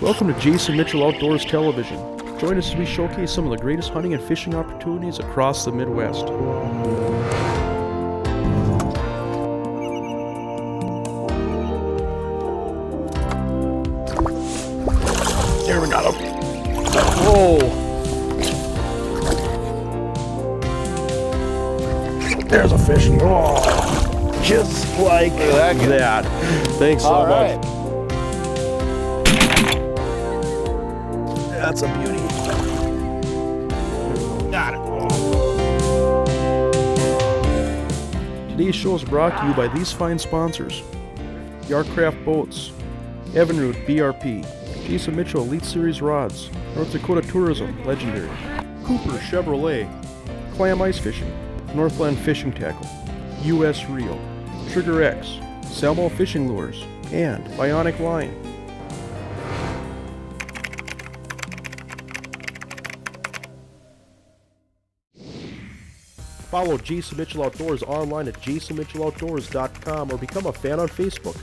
Welcome to Jason Mitchell Outdoors Television. Join us as we showcase some of the greatest hunting and fishing opportunities across the Midwest. There, we got him. Whoa! There's a fish. Oh, just like that. Thanks so much. That's a beauty. Got it. Today's show is brought to you by these fine sponsors: Yar-Craft Boats, Evinrude BRP, Jason Mitchell Elite Series Rods, North Dakota Tourism Legendary, Cooper Chevrolet, Clam Ice Fishing, Northland Fishing Tackle, US Reel, Trigger X, Salmo Fishing Lures, and Bionic Line. Follow Jason Mitchell Outdoors online at jasonmitchelloutdoors.com or become a fan on Facebook.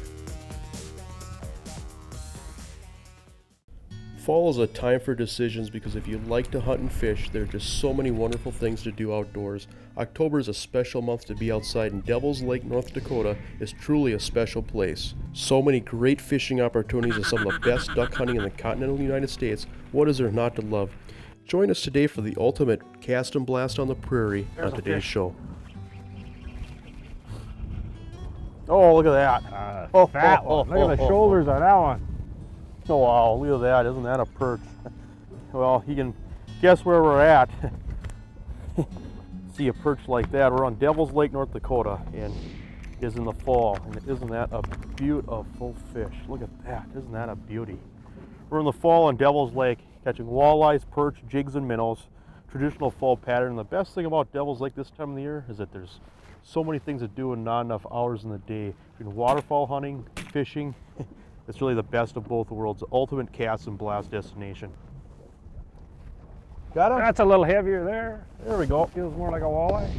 Fall is a time for decisions because if you like to hunt and fish, there are just so many wonderful things to do outdoors. October is a special month to be outside, and Devils Lake, North Dakota is truly a special place. So many great fishing opportunities and some of the best duck hunting in the continental United States. What is there not to love? Join us today for the ultimate cast and blast on the prairie on today's show. Oh, look at that. Fat one. Look at the shoulders on that one. Oh, wow, look at that. Isn't that a perch? Well, you can guess where we're at. See a perch like that. We're on Devils Lake, North Dakota, and it's in the fall. And isn't that a beautiful fish? Look at that. Isn't that a beauty? We're in the fall on Devils Lake, catching walleyes, perch, jigs, and minnows. Traditional fall pattern. And the best thing about Devils Lake this time of the year is that there's so many things to do and not enough hours in the day. Between waterfowl hunting, fishing, it's really the best of both worlds. The ultimate cast and blast destination. Got him? That's a little heavier there. There we go. Feels more like a walleye.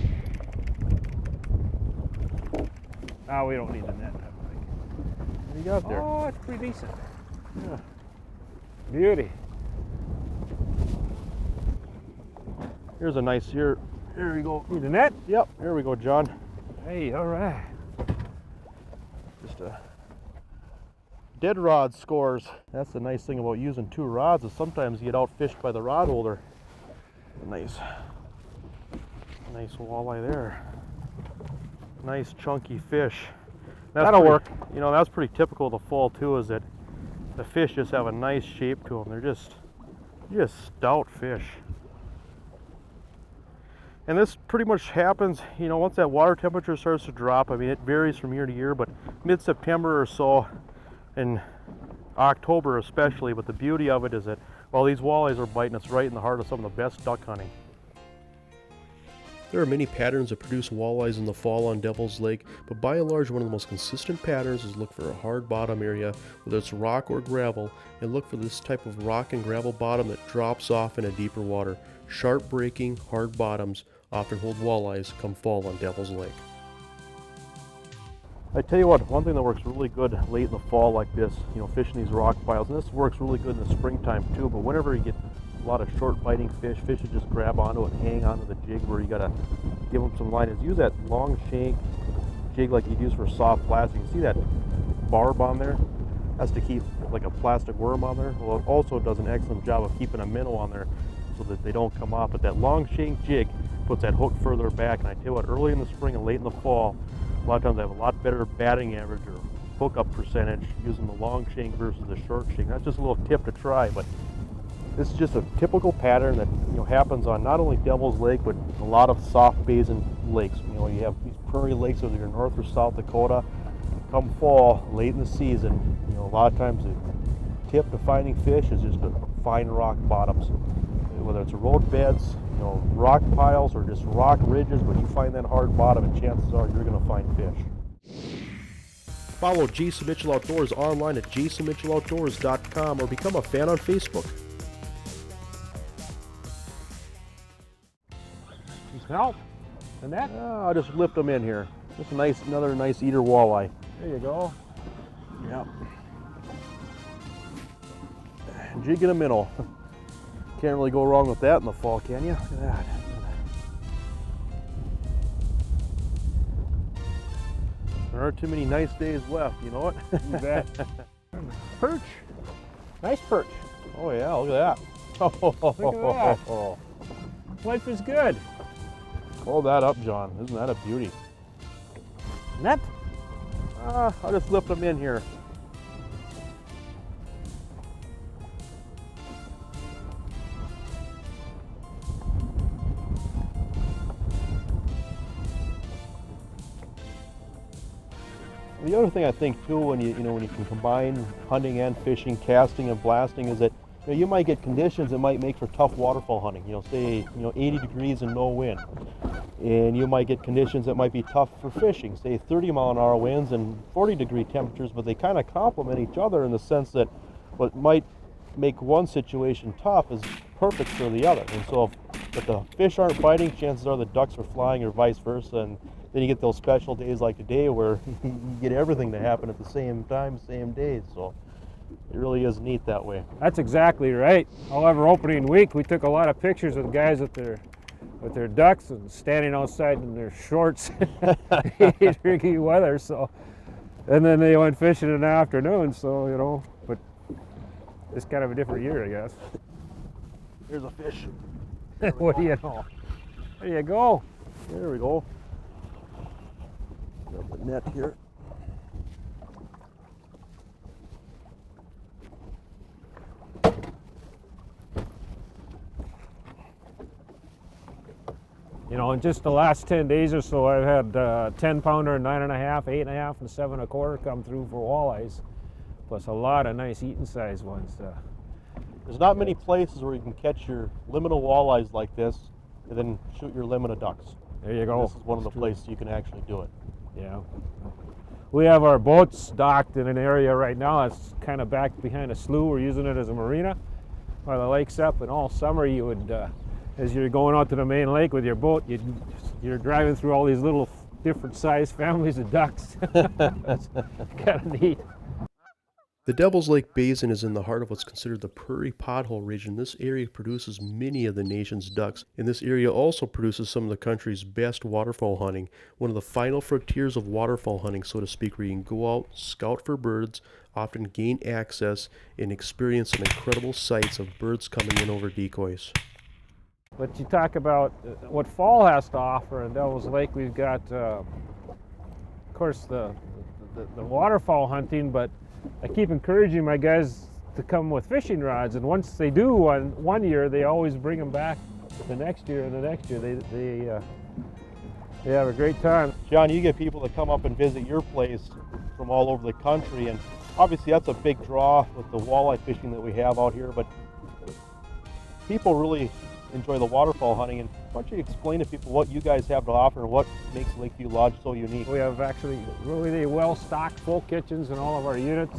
Oh, we don't need the net. What do you got there? Oh, it's pretty decent. Yeah. Beauty. Here's a nice, here we go. Need the net? Yep, here we go, John. Hey, all right. Just a dead rod scores. That's the nice thing about using two rods, is sometimes you get outfished by the rod holder. Nice walleye there. Nice chunky fish. That'll work. You know, that's pretty typical of the fall too, is that the fish just have a nice shape to them. They're just stout fish. And this pretty much happens, you know, once that water temperature starts to drop. I mean, it varies from year to year, but mid-September or so, in October especially, but the beauty of it is that while these walleyes are biting, it's right in the heart of some of the best duck hunting. There are many patterns that produce walleyes in the fall on Devils Lake, but by and large one of the most consistent patterns is look for a hard bottom area, whether it's rock or gravel, and look for this type of rock and gravel bottom that drops off in a deeper water. Sharp breaking, hard bottoms often hold walleyes come fall on Devils Lake. I tell you what, one thing that works really good late in the fall like this, you know, fishing these rock piles, and this works really good in the springtime too, but whenever you get a lot of short biting fish that just grab onto it and hang onto the jig where you gotta give them some line, is use that long shank jig like you'd use for soft plastic. You see that barb on there? That's to keep like a plastic worm on there. Well, it also does an excellent job of keeping a minnow on there so that they don't come off, but that long shank jig puts that hook further back, and I tell you what, early in the spring and late in the fall, a lot of times I have a lot better batting average or hookup percentage using the long shank versus the short shank. That's just a little tip to try, but this is just a typical pattern that, you know, happens on not only Devils Lake, but a lot of soft basin lakes. You know, you have these prairie lakes, whether you're North or South Dakota. Come fall, late in the season, you know, a lot of times the tip to finding fish is just to find rock bottoms. Whether it's road beds, you know, rock piles, or just rock ridges, but you find that hard bottom, and chances are you're going to find fish. Follow Jason Mitchell Outdoors online at jasonmitchelloutdoors.com or become a fan on Facebook. You smell the net? I'll just lift them in here. Just another nice eater walleye. There you go. Yep. jig and a minnow. Can't really go wrong with that in the fall, can you? Look at that. There aren't too many nice days left, you know it? You bet. Perch. Nice perch. Oh yeah, look at that. Look at that. Life is good. Hold that up, John. Isn't that a beauty? Net? I'll just lift them in here. The other thing I think too, when you can combine hunting and fishing, casting and blasting, is that you might get conditions that might make for tough waterfowl hunting. Say 80 degrees and no wind, and you might get conditions that might be tough for fishing. Say 30-mile-an-hour winds and 40-degree temperatures, but they kind of complement each other in the sense that what might make one situation tough is perfect for the other. And so if the fish aren't biting, chances are the ducks are flying, or vice versa. And then you get those special days like today where you get everything to happen at the same time, same day. So it really is neat that way. That's exactly right. However, opening week, we took a lot of pictures of guys with their ducks and standing outside in their shorts in tricky weather. So, and then they went fishing in the afternoon. So but it's kind of a different year, I guess. Here's a fish. What do you know? There you go. There we go. Grab the net here. In just the last 10 days or so, I've had 10-pounder, 9.5, 8.5, and 7.25 come through for walleyes, plus a lot of nice eating size ones. There's not many places where you can catch your limit of walleyes like this and then shoot your limit of ducks. There you go. This is one of the places you can actually do it. Yeah. We have our boats docked in an area right now that's kind of back behind a slough. We're using it as a marina while the lake's up, and all summer you would, as you're going out to the main lake with your boat, you're driving through all these little different size families of ducks. That's kind of neat. The Devils Lake Basin is in the heart of what's considered the Prairie Pothole region. This area produces many of the nation's ducks, and this area also produces some of the country's best waterfowl hunting, one of the final frontiers of waterfowl hunting, so to speak, where you can go out, scout for birds, often gain access, and experience some incredible sights of birds coming in over decoys. But you talk about what fall has to offer in Devils Lake. We've got, of course, the waterfowl hunting, but I keep encouraging my guys to come with fishing rods, and once they do one year, they always bring them back the next year and the next year. They have a great time. John, you get people that come up and visit your place from all over the country, and obviously that's a big draw with the walleye fishing that we have out here, but people really enjoy the waterfowl hunting. And why don't you explain to people what you guys have to offer and what makes Lakeview Lodge so unique? We have actually really well-stocked full kitchens in all of our units.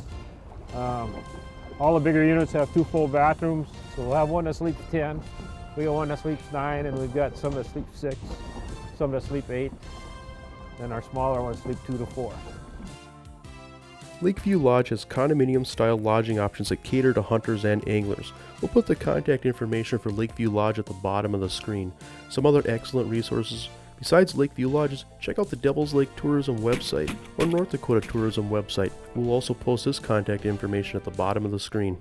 All the bigger units have 2 full bathrooms, so we'll have one that sleeps 10, we got one that sleeps 9, and we've got some that sleep 6, some that sleep 8, and our smaller ones sleep 2 to 4. Lakeview Lodge has condominium-style lodging options that cater to hunters and anglers. We'll put the contact information for Lakeview Lodge at the bottom of the screen. Some other excellent resources besides Lakeview Lodges, check out the Devils Lake Tourism website or North Dakota Tourism website. We'll also post this contact information at the bottom of the screen.